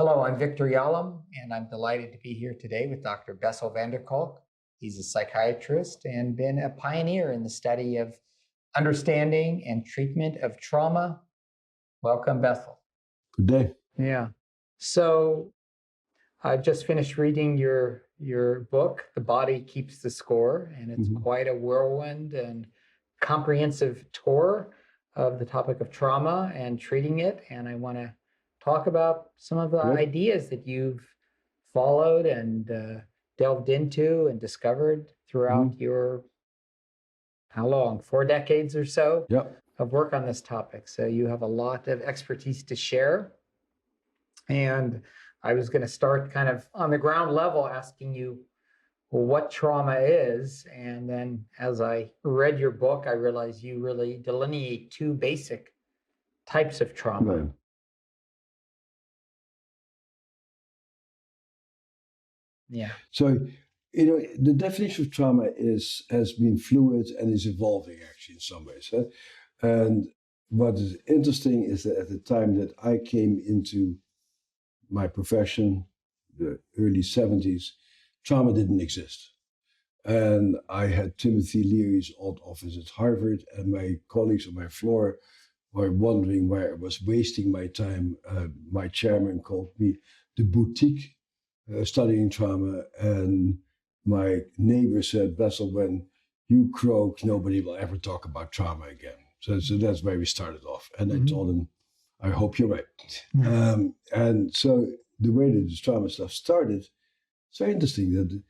Hello, I'm Victor Yalom, and I'm delighted to be here today with Dr. Bessel van der Kolk. He's a psychiatrist and been a pioneer in the study of understanding and treatment of trauma. Welcome, Bessel. Good day. Yeah. So I've just finished reading your book, The Body Keeps the Score, and it's quite a whirlwind and comprehensive tour of the topic of trauma and treating it. And I want to talk about some of the ideas that you've followed and delved into and discovered throughout your, how long, 4 decades or so of work on this topic. So you have a lot of expertise to share. And I was going to start kind of on the ground level asking you, well, what trauma is. And then as I read your book, I realized you really delineate 2 basic types of trauma. Right. Yeah. So, the definition of trauma has been fluid and is evolving actually in some ways. Huh? And what is interesting is that at the time that I came into my profession, the early 70s, trauma didn't exist. And I had Timothy Leary's old office at Harvard, and my colleagues on my floor were wondering where I was wasting my time. My chairman called me the boutique, studying trauma, and my neighbor said, Bessel, when you croak, nobody will ever talk about trauma again. So that's where we started off. And I told him, I hope you're right. And so the way that this trauma stuff started, it's very interesting that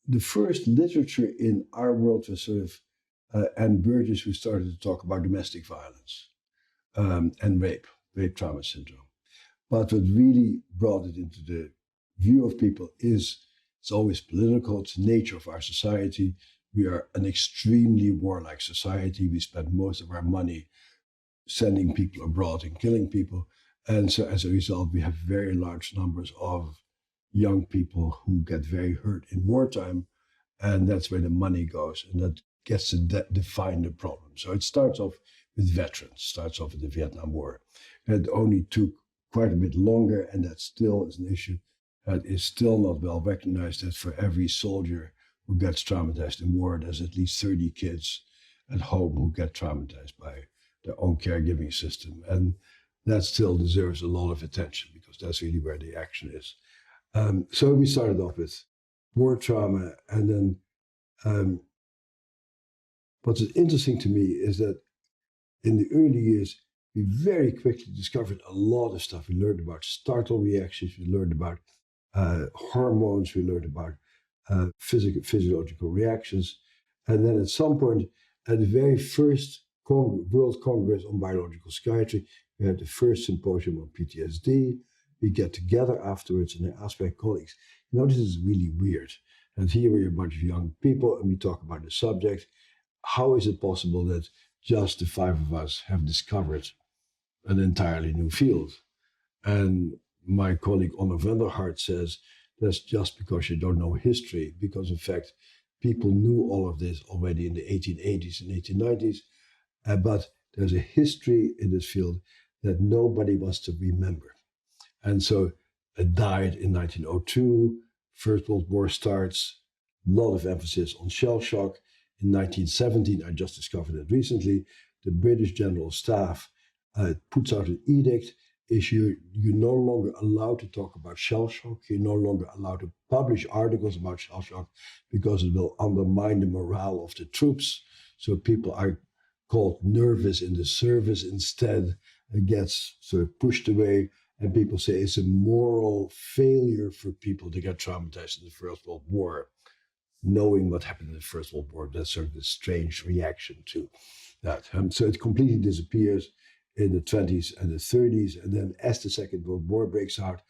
the first literature in our world was sort of Anne Burgess, who started to talk about domestic violence and rape trauma syndrome. But what really brought it into the view of people is it's always political. It's the nature of our society. We are an extremely warlike society. We spend most of our money sending people abroad and killing people. And so as a result, we have very large numbers of young people who get very hurt in wartime. And that's where the money goes. And that gets to define the problem. So it starts off with veterans, starts off with the Vietnam War. It only took quite a bit longer, and that still is an issue that is still not well recognized, that for every soldier who gets traumatized in war, there's at least 30 kids at home who get traumatized by their own caregiving system. And that still deserves a lot of attention because that's really where the action is. So we started off with war trauma, and then what's interesting to me is that in the early years, we very quickly discovered a lot of stuff. We learned about startle reactions, we learned about hormones, we learned about physiological reactions. And then at some point, at the very first World Congress on Biological Psychiatry, we had the first symposium on PTSD. We get together afterwards and I ask my colleagues, this is really weird. And here we're a bunch of young people and we talk about the subject. How is it possible that just the 5 of us have discovered an entirely new field? And my colleague Onno van der Hart says, that's just because you don't know history, because in fact, people knew all of this already in the 1880s and 1890s, but there's a history in this field that nobody wants to remember. And so it died in 1902, First World War starts, a lot of emphasis on shell shock. In 1917, I just discovered it recently, the British General Staff puts out an edict, you're no longer allowed to talk about shell shock, you're no longer allowed to publish articles about shell shock because it will undermine the morale of the troops. So people are called nervous in the service instead. It gets sort of pushed away, and people say it's a moral failure for people to get traumatized in the First World War. Knowing what happened in the First World War, that's sort of a strange reaction to that. So it completely disappears in the 20s and the 30s. And then as the Second World War breaks out,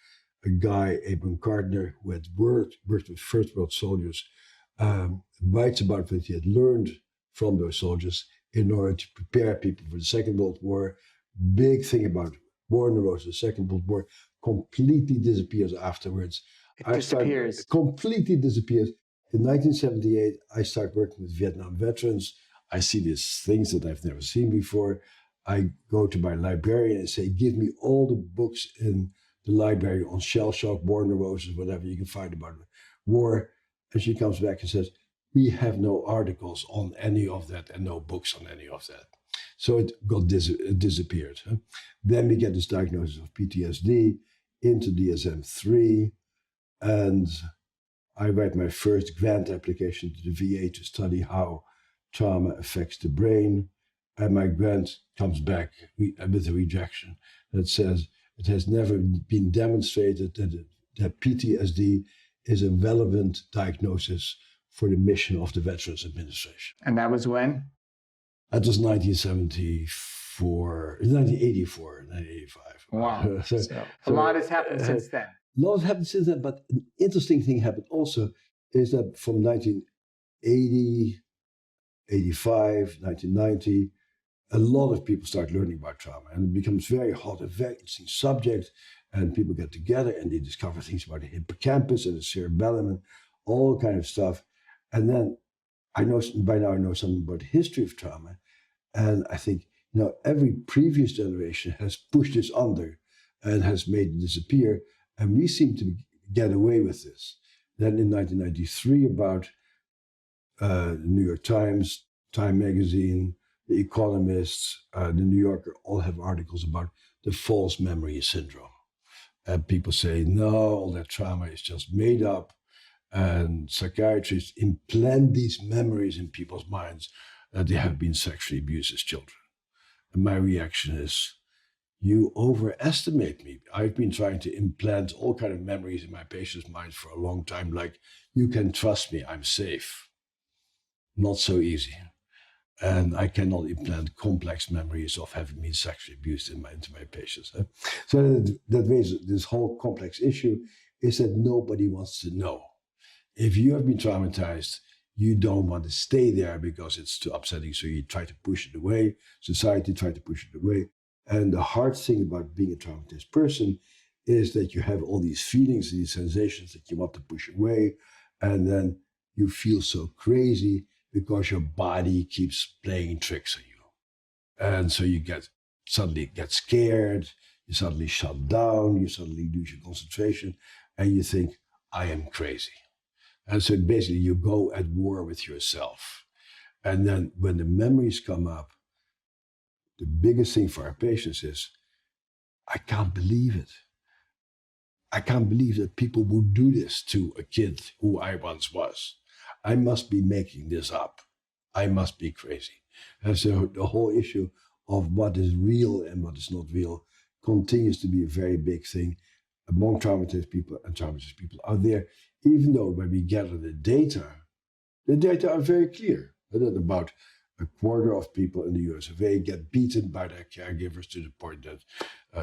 a guy, Abram Gardner, who had worked with First World soldiers, writes about what he had learned from those soldiers in order to prepare people for the Second World War. Big thing about war neurosis, Second World War, completely disappears afterwards. Completely disappears. In 1978, I start working with Vietnam veterans. I see these things that I've never seen before. I go to my librarian and say, give me all the books in the library on shell shock, war neurosis, whatever you can find about war. And she comes back and says, we have no articles on any of that and no books on any of that. So it got disappeared. Huh? Then we get this diagnosis of PTSD into DSM-3, and I write my first grant application to the VA to study how trauma affects the brain. And my grant comes back with a rejection that says it has never been demonstrated that PTSD is a relevant diagnosis for the mission of the Veterans Administration. And that was when? That was 1984, 1984, 1985. Wow. So a lot has happened since then. A lot has happened since then, but an interesting thing happened also is that from 1980, 85, 1990, a lot of people start learning about trauma, and it becomes very hot, a very interesting subject, and people get together and they discover things about the hippocampus and the cerebellum and all kind of stuff. And then by now I know something about the history of trauma, and I think every previous generation has pushed this under and has made it disappear, and we seem to get away with this. Then in 1993, about the New York Times, Time Magazine, The Economist, the New Yorker all have articles about the false memory syndrome. And people say, no, all that trauma is just made up. And psychiatrists implant these memories in people's minds that they have been sexually abused as children. And my reaction is, you overestimate me. I've been trying to implant all kinds of memories in my patients' minds for a long time, like, you can trust me, I'm safe. Not so easy. And I cannot implant complex memories of having been sexually abused into my patients. So that raises this whole complex issue is that nobody wants to know. If you have been traumatized, you don't want to stay there because it's too upsetting, so you try to push it away. Society tries to push it away. And the hard thing about being a traumatized person is that you have all these feelings, these sensations that you want to push away, and then you feel so crazy because your body keeps playing tricks on you. And so you suddenly get scared, you suddenly shut down, you suddenly lose your concentration, and you think, I am crazy. And so basically you go at war with yourself. And then when the memories come up, the biggest thing for our patients is, I can't believe it. I can't believe that people would do this to a kid who I once was. I must be making this up. I must be crazy. And so the whole issue of what is real and what is not real continues to be a very big thing among traumatized people, and traumatized people out there, even though when we gather the data are very clear. That about a quarter of people in the US of A get beaten by their caregivers to the point that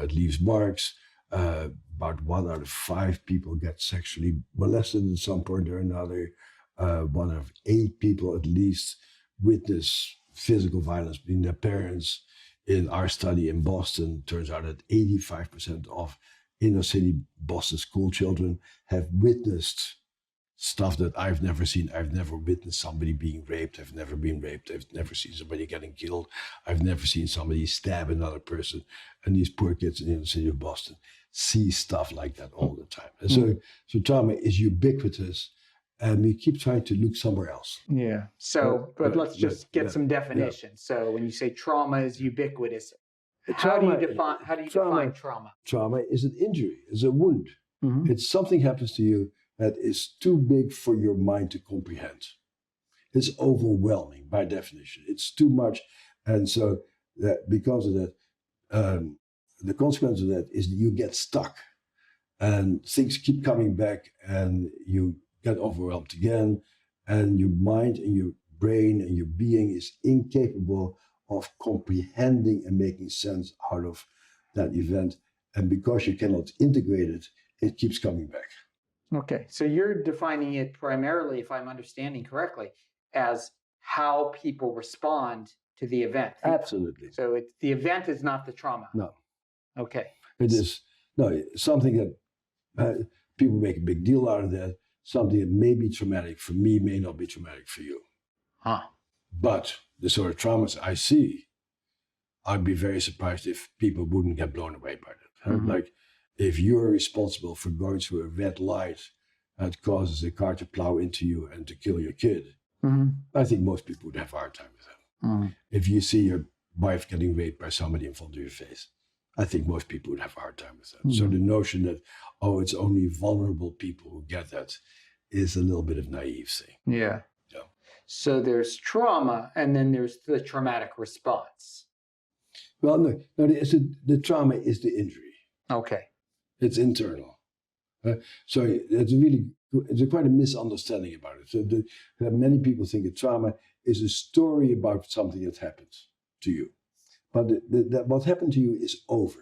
it leaves marks. About 1 out of 5 people get sexually molested at some point or another. 1 out of 8 people at least witness physical violence between their parents. In our study in Boston, turns out that 85% of inner city Boston school children have witnessed stuff that I've never seen. I've never witnessed somebody being raped. I've never been raped. I've never seen somebody getting killed. I've never seen somebody stab another person. And these poor kids in the inner city of Boston see stuff like that all the time. And so trauma is ubiquitous, and we keep trying to look somewhere else. Yeah. So, but let's just get some definitions. So when you say trauma is ubiquitous, how do you define trauma? Trauma is an injury, is a wound. Mm-hmm. It's something happens to you that is too big for your mind to comprehend. It's overwhelming by definition. It's too much. And so that because of that, the consequence of that is that you get stuck and things keep coming back and you get overwhelmed again, and your mind and your brain and your being is incapable of comprehending and making sense out of that event. And because you cannot integrate it, it keeps coming back. Okay, so you're defining it primarily, if I'm understanding correctly, as how people respond to the event. Absolutely. So the event is not the trauma. No. Okay. It is something that people make a big deal out of that. Something that may be traumatic for me may not be traumatic for you. Huh. But the sort of traumas I see, I'd be very surprised if people wouldn't get blown away by that. Mm-hmm. Like if you're responsible for going through a red light that causes a car to plow into you and to kill your kid, I think most people would have a hard time with that. If you see your wife getting raped by somebody in front of your face, I think most people would have a hard time with that. So the notion that, oh, it's only vulnerable people who get that is a little bit of naive thing. Yeah. So there's trauma, and then there's the traumatic response. Well, no, the trauma is the injury. Okay. It's internal. So it's quite a misunderstanding about it. So many people think that trauma is a story about something that happened to you. But what happened to you is over.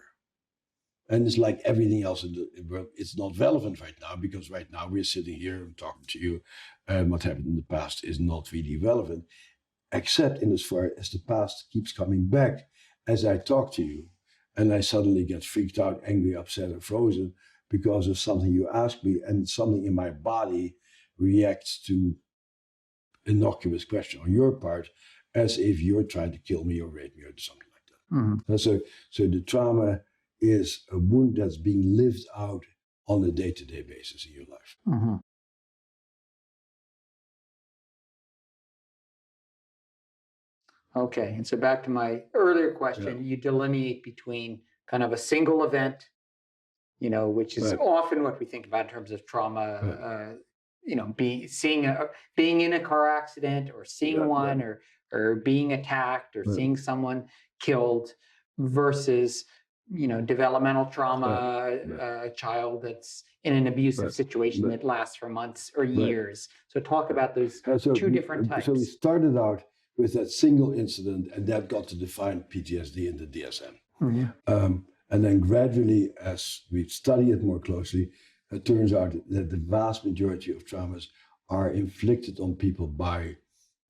And it's like everything else in the world, it's not relevant right now, because right now we're sitting here and talking to you, and what happened in the past is not really relevant, except in as far as the past keeps coming back as I talk to you, and I suddenly get freaked out, angry, upset, or frozen because of something you asked me, and something in my body reacts to innocuous question on your part, as if you're trying to kill me or rape me or something like that. So the trauma is a wound that's being lived out on a day-to-day basis in your life. Okay, and so back to my earlier question, you delineate between kind of a single event, which is often what we think about in terms of trauma, being in a car accident, or seeing one, or being attacked, or seeing someone killed, versus developmental trauma, a child that's in an abusive situation that lasts for months or years. So talk about those two different types. So we started out with that single incident, and that got to define PTSD in the DSM. And then gradually, as we study it more closely, it turns out that the vast majority of traumas are inflicted on people by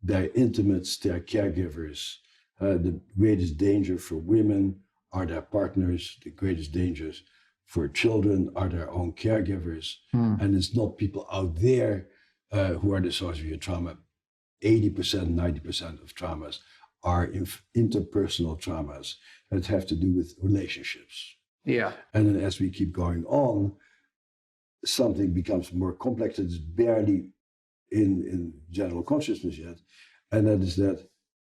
their intimates, their caregivers. The greatest danger for women are their partners. The greatest dangers for children are their own caregivers. And it's not people out there who are the source of your trauma. 80%, 90% of traumas are interpersonal traumas that have to do with relationships. Yeah. And then as we keep going on, something becomes more complex that is barely in general consciousness yet. And that is that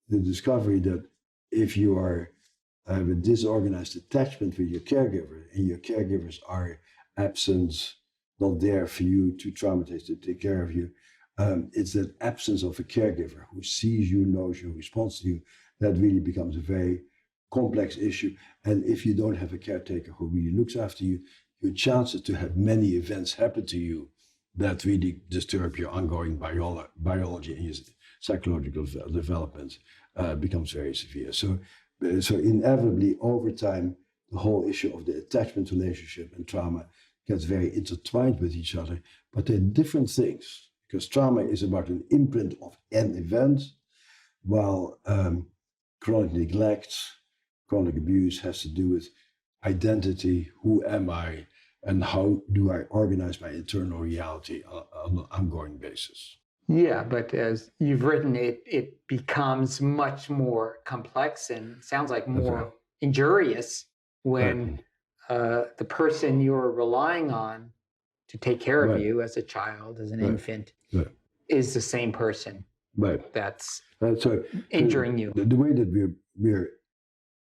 the discovery that if you have a disorganized attachment with your caregiver, and your caregivers are absent, not there for you, too traumatized to take care of you, it's that absence of a caregiver who sees you, knows you, responds to you, that really becomes a very complex issue. And if you don't have a caretaker who really looks after you, your chances to have many events happen to you that really disturb your ongoing biology and your psychological development becomes very severe. So inevitably, over time, the whole issue of the attachment relationship and trauma gets very intertwined with each other, but they're different things. Because trauma is about an imprint of an event, while chronic neglect, chronic abuse has to do with identity, who am I, and how do I organize my internal reality on an ongoing basis. Yeah, but as you've written, it becomes much more complex and sounds like more injurious when the person you're relying on to take care of you as a child, as an infant, is the same person that's injuring you. The way that we're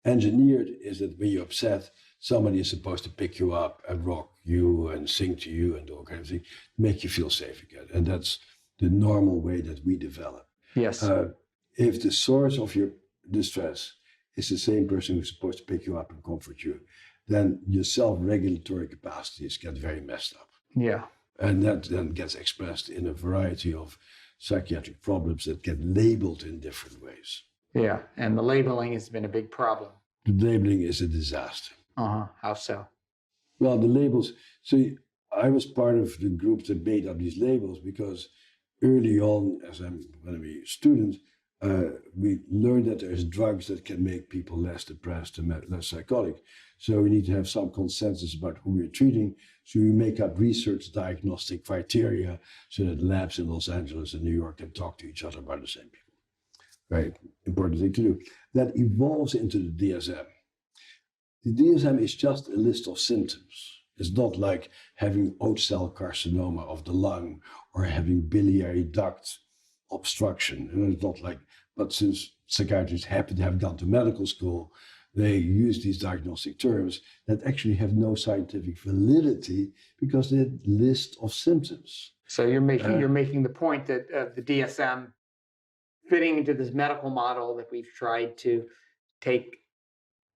engineered is that when you're upset, somebody is supposed to pick you up and rock you and sing to you and all kinds of things, make you feel safe again. And that's the normal way that we develop. Yes. If the source of your distress is the same person who's supposed to pick you up and comfort you, then your self-regulatory capacities get very messed up. Yeah. And that then gets expressed in a variety of psychiatric problems that get labeled in different ways. Yeah, and the labeling has been a big problem. The labeling is a disaster. How so? Well, the labels, so I was part of the group that made up these labels because early on, when I was a student, we learned that there's drugs that can make people less depressed and less psychotic. So we need to have some consensus about who we're treating. So we make up research diagnostic criteria so that labs in Los Angeles and New York can talk to each other about the same people. Very important thing to do. That evolves into the DSM. The DSM is just a list of symptoms. It's not like having oat cell carcinoma of the lung or having biliary duct obstruction. It's not like, but since psychiatrists happen to have gone to medical school, they use these diagnostic terms that actually have no scientific validity because they're list of symptoms. So you're making the point that the DSM fitting into this medical model that we've tried to take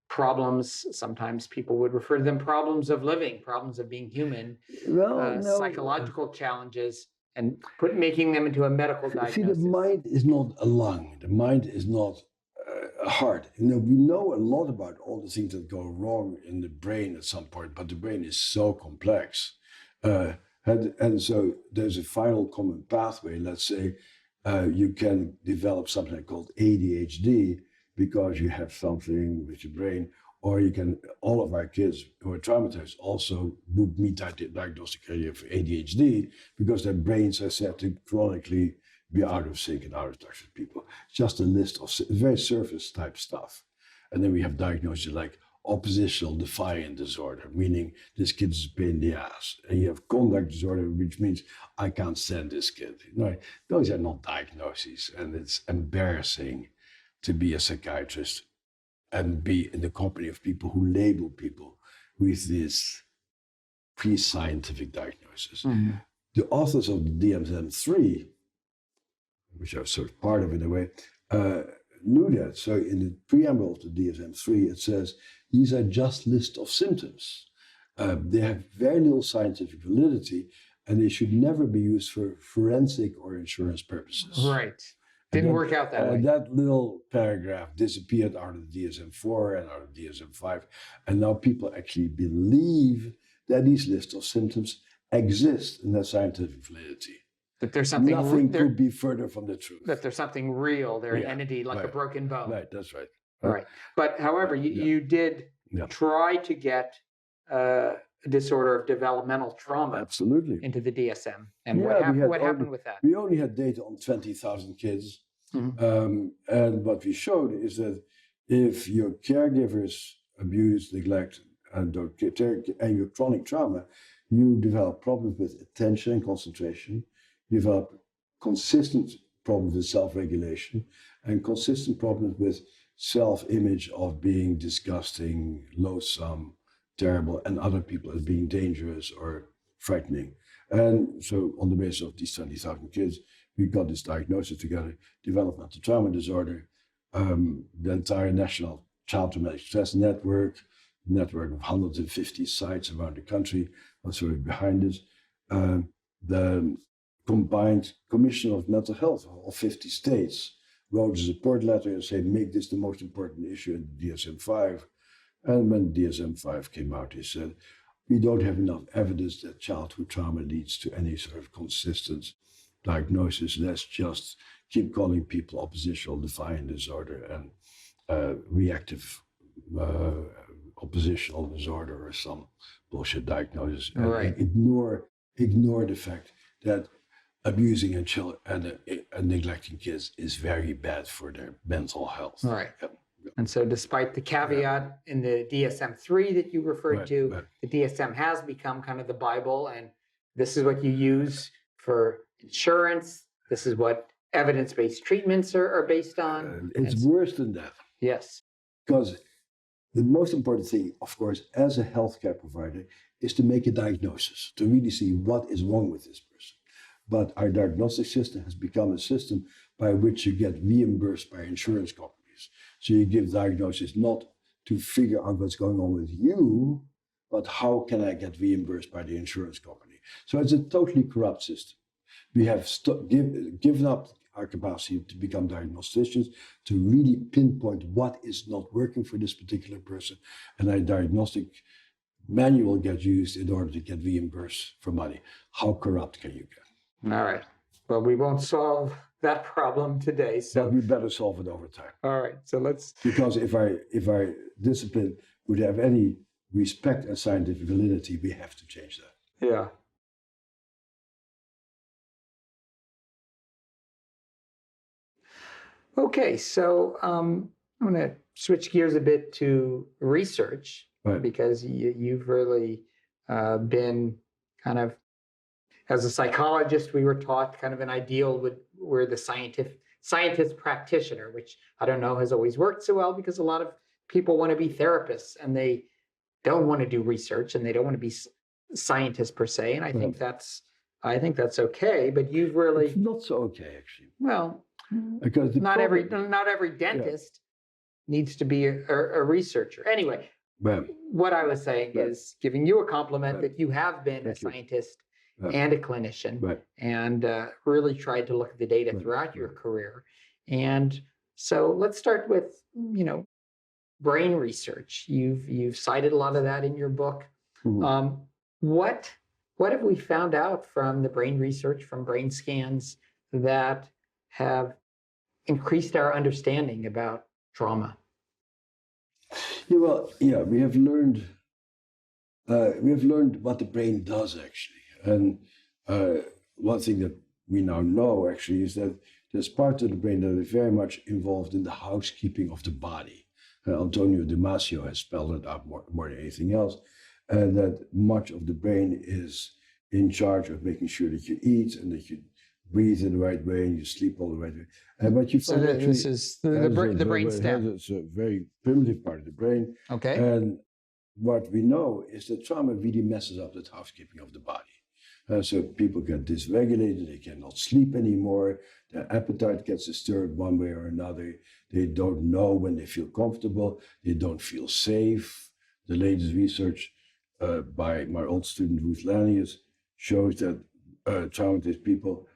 problems, sometimes people would refer to them problems of living, problems of being human, Well, no. psychological challenges, and making them into a medical diagnosis. See, the mind is not a lung. The mind is not a heart. We know a lot about all the things that go wrong in the brain at some point, but the brain is so complex. And so there's a final common pathway. Let's say you can develop something called ADHD because you have something with your brain, or you can, all of our kids who are traumatized also would meet that diagnostic criteria for ADHD because their brains are said to chronically be out of sync and out of touch with people. It's just a list of very surface type stuff. And then we have diagnoses like oppositional defiant disorder, meaning this kid is a pain in the ass. And you have conduct disorder, which means I can't stand this kid. Those are not diagnoses, and it's embarrassing to be a psychiatrist and be in the company of people who label people with this pre-scientific diagnosis. Mm-hmm. The authors of the DSM-3, which I was sort of part of in a way, knew that. So in the preamble of the DSM-3, it says, these are just lists of symptoms. They have very little scientific validity, and they should never be used for forensic or insurance purposes. Right. Didn't work out that way. That little paragraph disappeared out of the DSM-4 and out of DSM-5. And now people actually believe that these lists of symptoms exist in their scientific validity. That there's something Nothing could be further from the truth. That there's something real. They're an entity like a broken bone. Right, that's right. Right. But however, you did try to get a disorder of developmental trauma into the DSM. And what happened with that? We only had data on 20,000 kids. Mm-hmm. And what we showed is that if your caregivers abuse, neglect, and your chronic trauma, you develop problems with attention and concentration. You develop consistent problems with self-regulation and consistent problems with self-image of being disgusting, loathsome, terrible, and other people as being dangerous or frightening. And so on the basis of these 20,000 kids, we got this diagnosis together, developmental trauma disorder, the entire National Child Traumatic Stress Network of 150 sites around the country was sort of behind this. The combined Commission of Mental Health of 50 states wrote a support letter and said, make this the most important issue in the DSM-5. And when DSM-5 came out, he said, we don't have enough evidence that childhood trauma leads to any sort of consistent diagnosis. Let's just keep calling people oppositional defiant disorder and reactive oppositional disorder or some bullshit diagnosis. Right. And ignore the fact that abusing and neglecting kids is very bad for their mental health. Right. And so despite the caveat in the DSM-3 that you referred to, the DSM has become kind of the Bible, and this is what you use for insurance. This is what evidence-based treatments are based on. It's worse than that. Yes. Because the most important thing, of course, as a healthcare provider, is to make a diagnosis, to really see what is wrong with this person. But our diagnostic system has become a system by which you get reimbursed by insurance companies. So you give diagnosis not to figure out what's going on with you, but how can I get reimbursed by the insurance company? So it's a totally corrupt system. We have given up our capacity to become diagnosticians, to really pinpoint what is not working for this particular person. And our diagnostic manual gets used in order to get reimbursed for money. How corrupt can you get? All right. Well, we won't solve that problem today. So but we better solve it over time. All right. So let's. Because if our discipline would have any respect and scientific validity, we have to change that. Yeah. Okay. So I'm going to switch gears a bit to research, because you've really been kind of, as a psychologist, we were taught kind of an ideal where the scientist practitioner, which I don't know has always worked so well, because a lot of people want to be therapists and they don't want to do research and they don't want to be scientists per se. And I think that's okay. But you've really, It's not so okay, actually. well, Because not every dentist needs to be a researcher. Anyway, what I was saying is giving you a compliment that you have been a scientist and a clinician, and really tried to look at the data throughout your career. And so let's start with, brain research. You've cited a lot of that in your book. Mm-hmm. What have we found out from the brain research, from brain scans, that have increased our understanding about trauma? We have learned what the brain does actually, and one thing that we now know actually is that there's parts of the brain that are very much involved in the housekeeping of the body. Antonio Damasio has spelled it out more than anything else, and that much of the brain is in charge of making sure that you eat and that you breathe in the right way and you sleep all the right way. But you find this is the brain stem. It's a very primitive part of the brain. Okay. And what we know is that trauma really messes up the housekeeping of the body. So people get dysregulated, they cannot sleep anymore, their appetite gets disturbed one way or another, they don't know when they feel comfortable, they don't feel safe. The latest research by my old student Ruth Lanius shows that traumatized people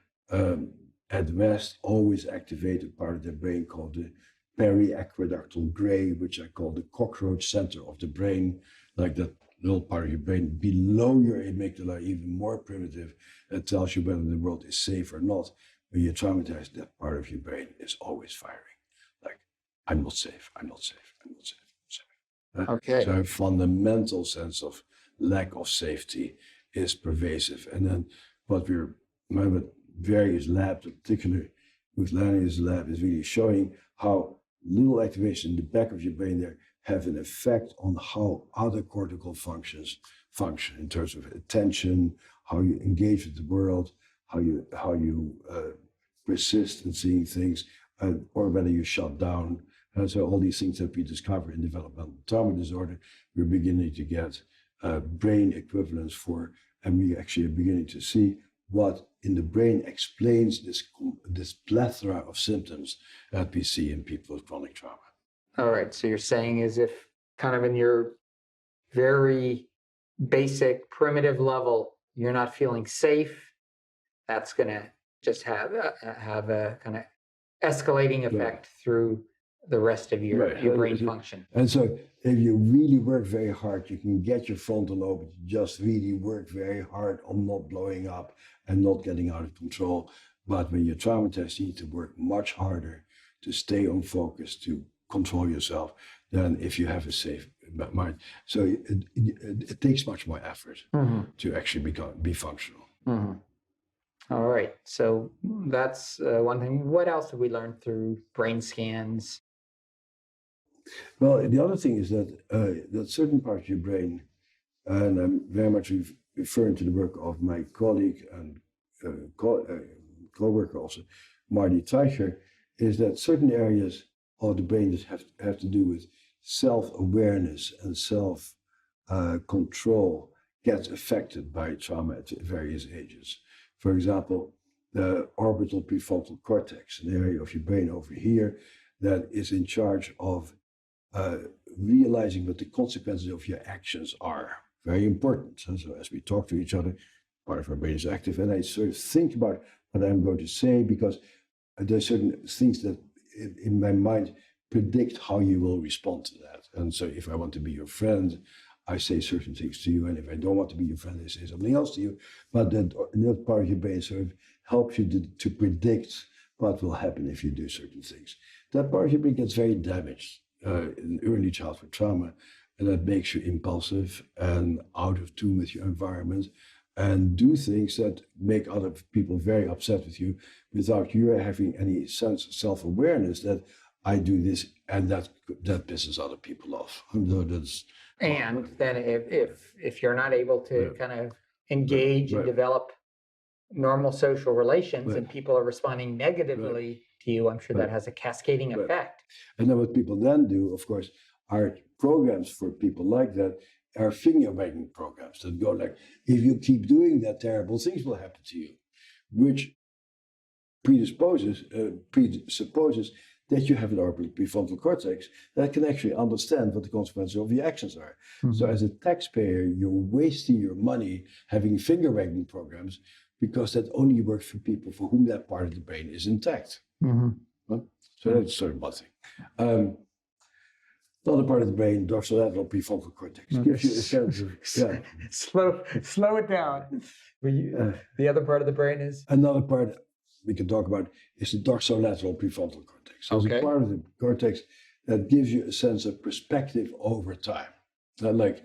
at rest always activate a part of their brain called the periaqueductal gray, which I call the cockroach center of the brain, like that little part of your brain below your amygdala, even more primitive, that tells you whether the world is safe or not. When you're traumatized, that part of your brain is always firing. Like, I'm not safe, I'm not safe, I'm not safe, I'm safe. Okay. So a fundamental sense of lack of safety is pervasive. And then what various labs, in particular with Lanius' lab, is really showing how little activation in the back of your brain there have an effect on how other cortical functions function in terms of attention, how you engage with the world, how you persist in seeing things, or whether you shut down. And so all these things that we discover in developmental trauma disorder, we're beginning to get brain equivalents for, and we actually are beginning to see what in the brain explains this plethora of symptoms that we see in people with chronic trauma. All right. So you're saying, as if kind of in your very basic primitive level, you're not feeling safe, that's going to just have a kind of escalating effect through the rest of your brain function. And so if you really work very hard, you can get your frontal lobe to just really work very hard on not blowing up and not getting out of control. But when you're traumatized, you need to work much harder to stay on focus, to control yourself, than if you have a safe mind. So it takes much more effort to actually be functional. Mm-hmm. All right. So that's one thing. What else have we learned through brain scans? Well, the other thing is that certain parts of your brain, and I'm very much referring to the work of my colleague and co-worker also, Marty Teicher, is that certain areas of the brain that have to do with self-awareness and self-control gets affected by trauma at various ages. For example, the orbital prefrontal cortex, an area of your brain over here that is in charge of realizing what the consequences of your actions are. Very important. And so as we talk to each other, part of our brain is active, and I sort of think about what I'm going to say, because there's certain things that in my mind predict how you will respond to that. And so if I want to be your friend, I say certain things to you, and if I don't want to be your friend, I say something else to you. But that part of your brain sort of helps you to predict what will happen if you do certain things. That part of your brain gets very damaged in early childhood trauma, and that makes you impulsive and out of tune with your environment, and do things that make other people very upset with you without you having any sense of self-awareness that I do this, and that pisses other people off. No, that's And then if you're not able to kind of engage and develop normal social relations and people are responding negatively to you, I'm sure that has a cascading effect. And then what people then do, of course, are programs for people like that, are finger wagging programs that go like, if you keep doing that, terrible things will happen to you, which presupposes that you have an orbital prefrontal cortex that can actually understand what the consequences of your actions are. Mm-hmm. So as a taxpayer, you're wasting your money having finger wagging programs because that only works for people for whom that part of the brain is intact. Mm-hmm. So that's sort of one thing. Another part of the brain, dorsolateral prefrontal cortex, gives you a sense of... Yeah. slow it down. The other part of the brain is? Another part we can talk about is the dorsolateral prefrontal cortex. So it's a part of the cortex that gives you a sense of perspective over time. Like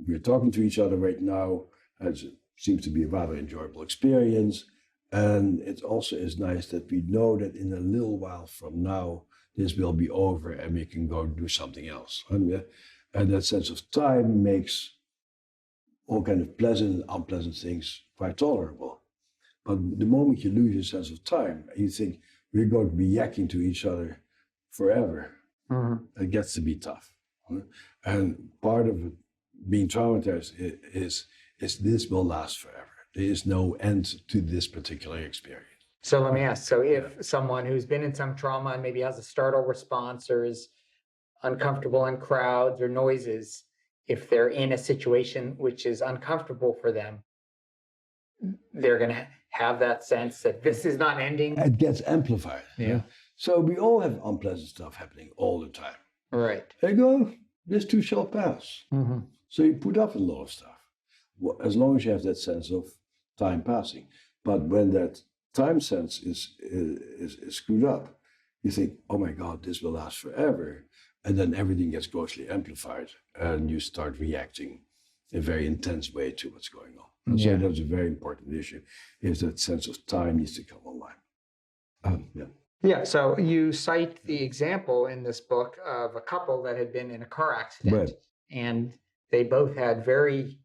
we're talking to each other right now, it seems to be a rather enjoyable experience. And it also is nice that we know that in a little while from now, this will be over and we can go do something else. And that sense of time makes all kind of pleasant and unpleasant things quite tolerable. But the moment you lose your sense of time, you think we're going to be yakking to each other forever. Mm-hmm. It gets to be tough. And part of it, being traumatized is this will last forever. There is no end to this particular experience. So let me ask, so if someone who's been in some trauma and maybe has a startle response or is uncomfortable in crowds or noises, if they're in a situation which is uncomfortable for them, they're going to have that sense that this is not ending. It gets amplified. Yeah. So we all have unpleasant stuff happening all the time. Right. They go, this too shall pass. Mm-hmm. So you put up with a lot of stuff, as long as you have that sense of time passing. But when that time sense is screwed up, you think, oh my God, this will last forever. And then everything gets grossly amplified and you start reacting in a very intense way to what's going on. And so that's a very important issue, is that sense of time needs to come online. Yeah, so you cite the example in this book of a couple that had been in a car accident, and they both had very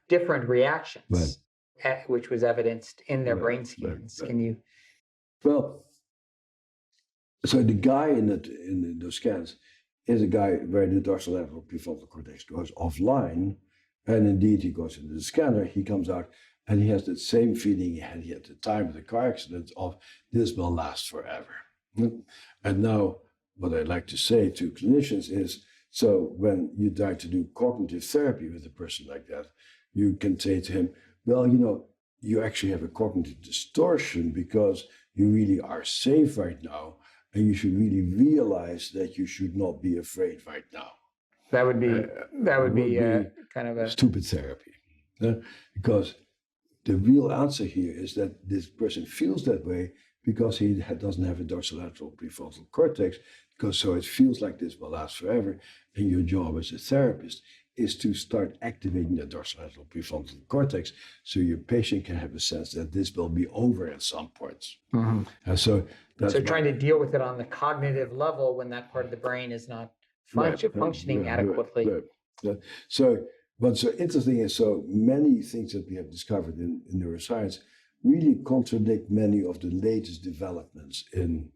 different reactions, which was evidenced in their brain scans. Can you? Well, so the guy in those scans is a guy where the dorsolateral prefrontal cortex goes offline, and indeed he goes into the scanner, he comes out, and he has that same feeling he had at the time of the car accident of this will last forever. And now what I like to say to clinicians is, so when you try to do cognitive therapy with a person like that, you can say to him, well, you actually have a cognitive distortion because you really are safe right now, and you should really realize that you should not be afraid right now. That would be kind of a stupid therapy, because the real answer here is that this person feels that way because he doesn't have a dorsolateral prefrontal cortex, because so it feels like this will last forever. And your job as a therapist is to start activating the dorsolateral prefrontal cortex so your patient can have a sense that this will be over at some point. Mm-hmm. And so trying to deal with it on the cognitive level when that part of the brain is not functioning adequately. Right. So what's so interesting is so many things that we have discovered in neuroscience really contradict many of the latest developments in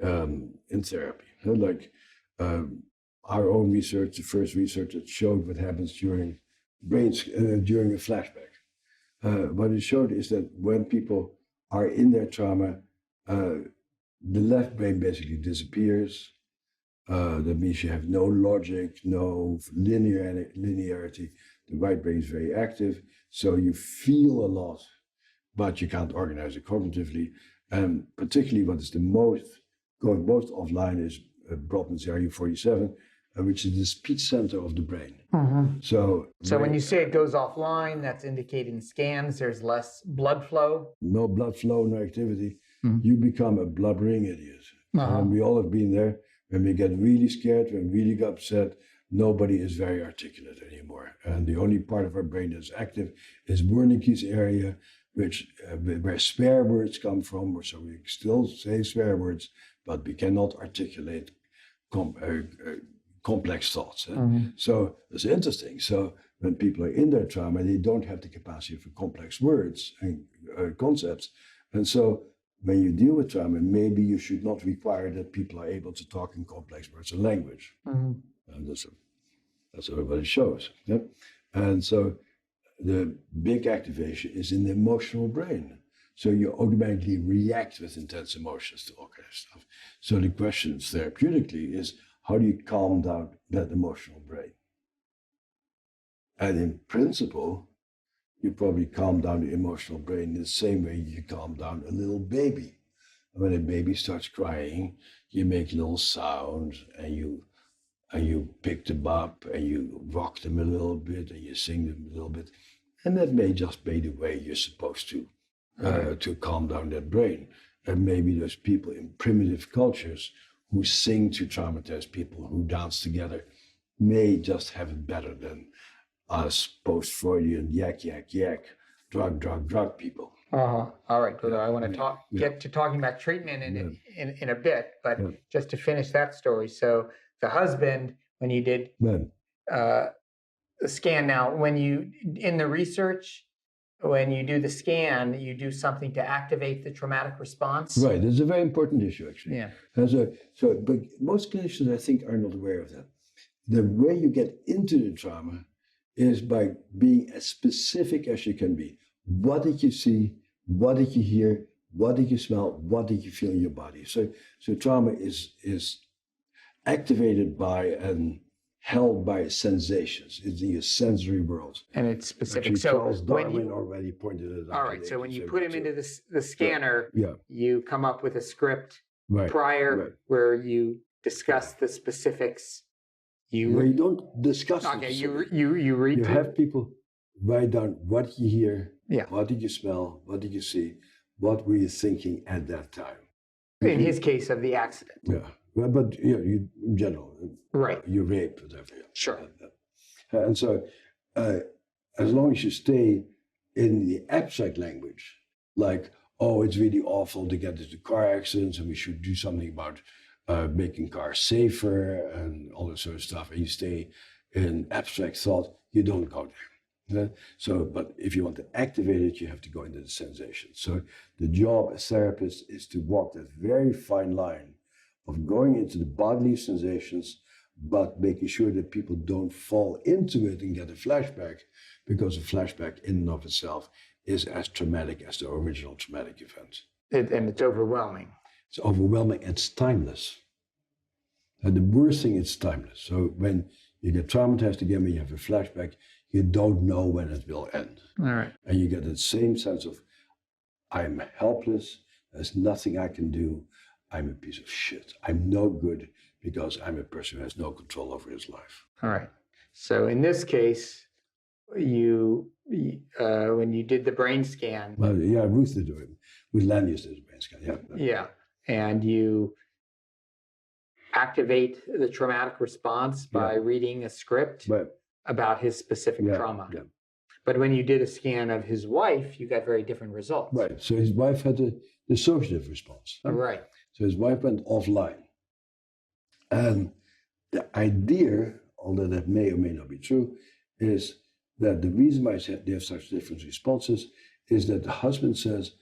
therapy. Like our own research, the first research that showed what happens during during a flashback. What it showed is that when people are in their trauma, the left brain basically disappears. That means you have no logic, no linearity. The right brain is very active, so you feel a lot, but you can't organize it cognitively. And particularly what is going most offline is Brodmann's area 47, which is the speech center of the brain. Mm-hmm. So when you say it goes offline, that's indicated in scans, there's less blood flow? No blood flow, no activity. Mm-hmm. You become a blubbering idiot. Uh-huh. And we all have been there. When we get really scared, when we really get upset, nobody is very articulate anymore. And the only part of our brain that's active is Wernicke's area, where swear words come from, so we still say swear words, but we cannot articulate complex thoughts. Mhm. So it's interesting. So when people are in their trauma, they don't have the capacity for complex words and concepts. And so when you deal with trauma, maybe you should not require that people are able to talk in complex words and language. Mhm. And that's what it shows. Yeah? And so the big activation is in the emotional brain. So you automatically react with intense emotions to all kinds of stuff. So the question therapeutically is, how do you calm down that emotional brain? And in principle, you probably calm down the emotional brain in the same way you calm down a little baby. When a baby starts crying, you make little sounds and you pick them up and you rock them a little bit and you sing them a little bit. And that may just be the way you're supposed to calm down that brain. And maybe there's people in primitive cultures who sing to traumatized people, who dance together, may just have it better than us post-Freudian yak, drug people. All right, brother. I want to Yeah. get to talking about treatment in a bit, but Yeah. just to finish that story. So the husband, when you did Man, the scan, now when you in the research, when you do the scan, you do something to activate the traumatic response. right, it's a very important issue actually. Yeah. And but most clinicians, I think, are not aware of that. The way you get into the trauma is by being as specific as you can be. What did you see? What did you hear? What did you smell? What did you feel in your body? So trauma is activated by and held by sensations. It's in your sensory world. And it's specific. Actually, So Charles when Darwin you, already pointed it out. all right. So when you put him into the scanner, Yeah. you come up with a script Right. prior Right. where you discuss the specifics. Where you don't discuss it. Okay, you read. You have people write down what did you hear, Yeah. what did you smell, what did you see, what were you thinking at that time. In his case of the accident. Yeah, well, but you in general, Right. you rape, whatever. Sure. And so, as long as you stay in the abstract language, like, oh, it's really awful to get into car accidents, and we should do something about making cars safer and all that sort of stuff, and you stay in abstract thought, you don't go there. Yeah? So, but if you want to activate it, you have to go into the sensation. So the job as therapists is to walk that very fine line of going into the bodily sensations, but making sure that people don't fall into it and get a flashback, because a flashback in and of itself is as traumatic as the original traumatic event. And it's overwhelming. It's overwhelming, it's timeless. And the worst thing, it's timeless. So when you get traumatized again, when you have a flashback, you don't know when it will end. All right. And you get the same sense of, I'm helpless, there's nothing I can do, I'm a piece of shit. I'm no good because I'm a person who has no control over his life. All right. So in this case, you when you did the brain scan. Well, yeah, Ruth did it. Ruth Landius did the brain scan, yeah. Yeah. And you activate the traumatic response by reading a script about his specific trauma. Yeah. But when you did a scan of his wife, you got very different results. Right. So his wife had the dissociative response. Right. So his wife went offline. And the idea, although that may or may not be true, is that the reason why they have such different responses is that the husband says,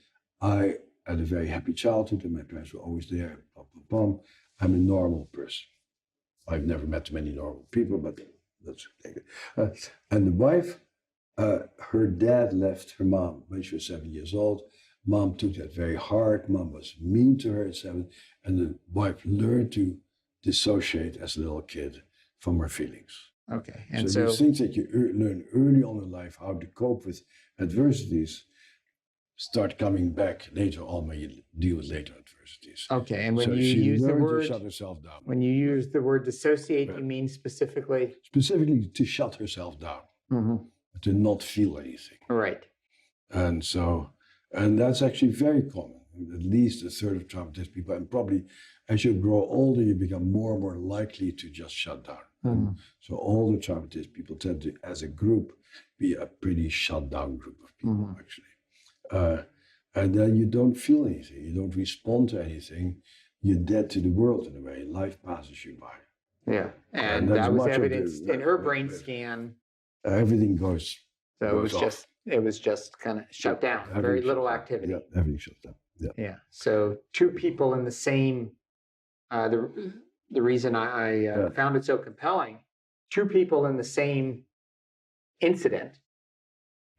I had a very happy childhood and my parents were always there, I'm a normal person. I've never met many normal people, but that's okay. And the wife, her dad left her mom when she was 7 years old. Mom took that very hard. Mom was mean to her at 7. And the wife learned to dissociate as a little kid from her feelings. Okay. And so these things that you learn early on in life, how to cope with adversities, start coming back later on when you deal with later adversities. Okay. And when so you she use the learned word to shut herself down. When you use the word dissociate, you mean specifically to shut herself down, to not feel anything. Right. And so, and that's actually very common. At least a third of traumatized people, and probably as you grow older, you become more and more likely to just shut down. So all the traumatized people tend to, as a group, be a pretty shut down group of people, actually. And then you don't feel anything. You don't respond to anything. you're dead to the world in a way. Life passes you by. Yeah. And that's that was much of the- evidenced in her brain right. scan. Everything goes. So goes off. it was just kind of shut down. Very Everything little shuts down. activity. Yeah, everything shuts down. Yeah. Yeah. So two people in the same, the reason I found it so compelling, two people in the same incident,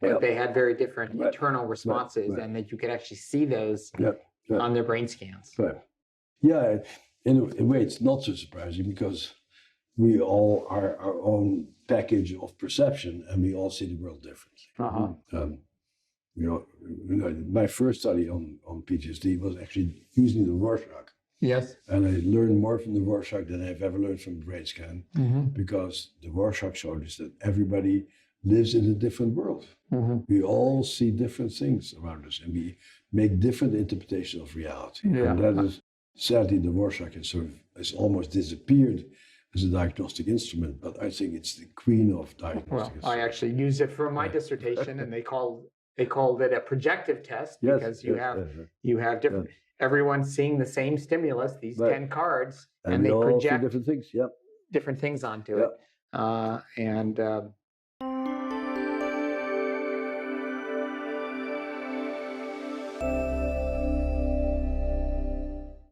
but Yeah. they had very different Right. internal responses, Right. and that you could actually see those Yeah. Yeah. on their brain scans. Right. Yeah. In a way, it's not so surprising because we all are our own package of perception, and we all see the world differently. Uh-huh. You know, my first study on PTSD was actually using the Rorschach. Yes. And I learned more from the Rorschach than I've ever learned from the brain scan, Mm-hmm. because the Rorschach showed us that everybody lives in a different world. Mm-hmm. We all see different things around us, and we make different interpretations of reality. Yeah. And that is, sadly, the Rorschach has almost disappeared as a diagnostic instrument, but I think it's the queen of diagnostic Well, instruments. I actually used it for my dissertation, and they called it a projective test because you have different. Everyone's seeing the same stimulus, these 10 cards, and they we all see project different things. Yep. different things onto it.